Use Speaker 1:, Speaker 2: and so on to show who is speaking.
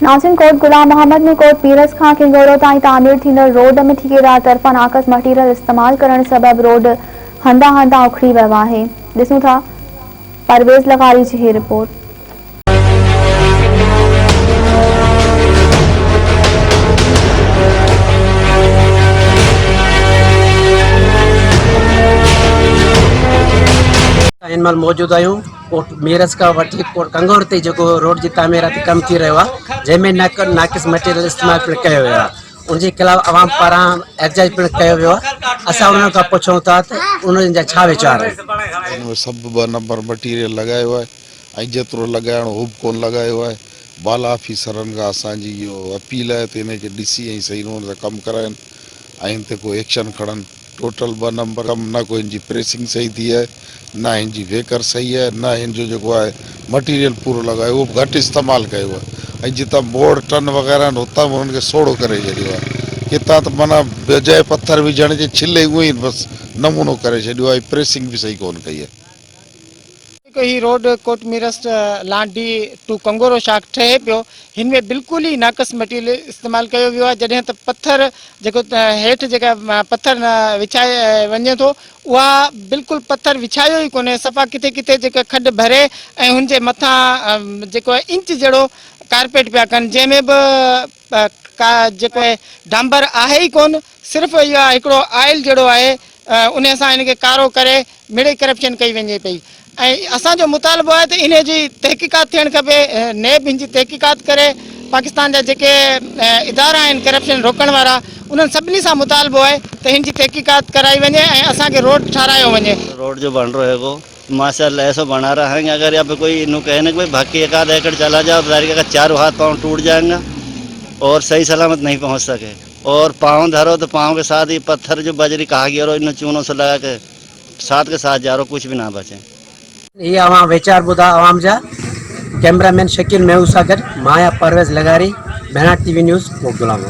Speaker 1: नासिन कोट गुलाम मोहम्मद में कोट मीरस खां किंगोरो ताईं तामीर थींदड़ रोड में ठेकेदार तरफ़ां नाक़स मटीरियल इस्तेमाल करण सबब रोड हंधा हंधा उखड़ी वियो आहे। ॾिसूं था परवेज़ लगारी जी रिपोर्ट।
Speaker 2: इन महिल मौजूद आहियूं कोट मीरस का वठी कोट कंगोर ते जेको रोड जी तामीराती कम थी रहियो आहे, जंहिंमें नाक़िस मटीरियल इस्तेमाल पिणु कयो वियो आहे। उनजे खिलाफ़ आवाम पारां एहतजाज पिणु कयो वियो आहे। असां उन्हनि खां पुछूं था त उन्हनि जा छा वीचार आहिनि।
Speaker 3: हिन में सभु 2 नंबर मटीरियल लॻायो आहे ऐं जेतिरो लॻाइणो हो बि कोन लॻायो आहे। बाला ऑफिसरनि खां असांजी इहो अपील आहे त हिनखे ॾिसी ऐं सही नमूने सां कमु कराइनि ऐं हिन ते कोई एक्शन खणनि। टोटल 2 नंबर कमु न कोई हिनजी प्रेसिंग सही थी आहे, न हिनजी वेकर सही आहे, न हिन जो जेको आहे मटीरियल पूरो लॻायो उहो घटि इस्तेमालु कयो आहे। ऐं जितां बोर्ड टन वग़ैरह आहिनि उतां बि हुननि खे सोढ़ो करे छॾियो आहे। किथां त माना बजाए पथर विझण जे छिले उहो ई बसि नमूनो करे छॾियो आहे। प्रेसिंग बि सही कोन कई आहे।
Speaker 4: ही रोड कोट मीरस लांडी टू कंगोरो शाख ठहे पियो, हिन में बिल्कुल ही नाक़स मटीरियल इस्तेमाल कयो वियो आहे। जॾहिं त पत्थर जेको हेठि जेका पत्थर विछाए वञे थो उहा बिल्कुल पत्थर विछायो ही कोन्हे। सफ़ा किथे किथे जेका खॾ भरे ऐं हुनजे मथां जेको इंच जहिड़ो कारपेट पिया कनि, जंहिंमें बि जेको डांबर आहे ही कोन। सिर्फ़ु इहा हिकिड़ो आयल जहिड़ो आहे, उन सां इनखे कारो करे मिड़ई करप्शन कई वञे पई। ऐं असांजो मुतालबो आहे त इन जी तहक़ीक़ात थियणु खपे। नेब हिन जी तहक़ीक़ात करे पाकिस्तान जा जेके इदारा आहिनि करप्शन रोकण वारा, उन्हनि सभिनी सां मुतालबो आहे त हिन जी तहक़ीक़ात कराई वञे ऐं असांखे रोड ठारायो वञे।
Speaker 5: रोड जो बन रहा है वो माशाल्लाह ऐसा बना रहा है। अगर यहाँ पे कोई इन्हों कहने कोई बाकी 1 आध एकड़ चला जाओ तो चारों हाथ पाँव टूट जाएंगे और सही सलामत नहीं पहुँच सके। और पाँव धरो तो पाँव के साथ ही पत्थर जो बजरी कहा गिरो इन चूनों से लगा के साथ के साथ जा रहा, कुछ भी ना बचे।
Speaker 2: ये आवाम वीचार ॿुधा आवाम जा। कैमरामैन शकील मेहू सां गॾु माया परवेज़ लगारी, मेहनत टीवी न्यूज़ कोट गुलाम।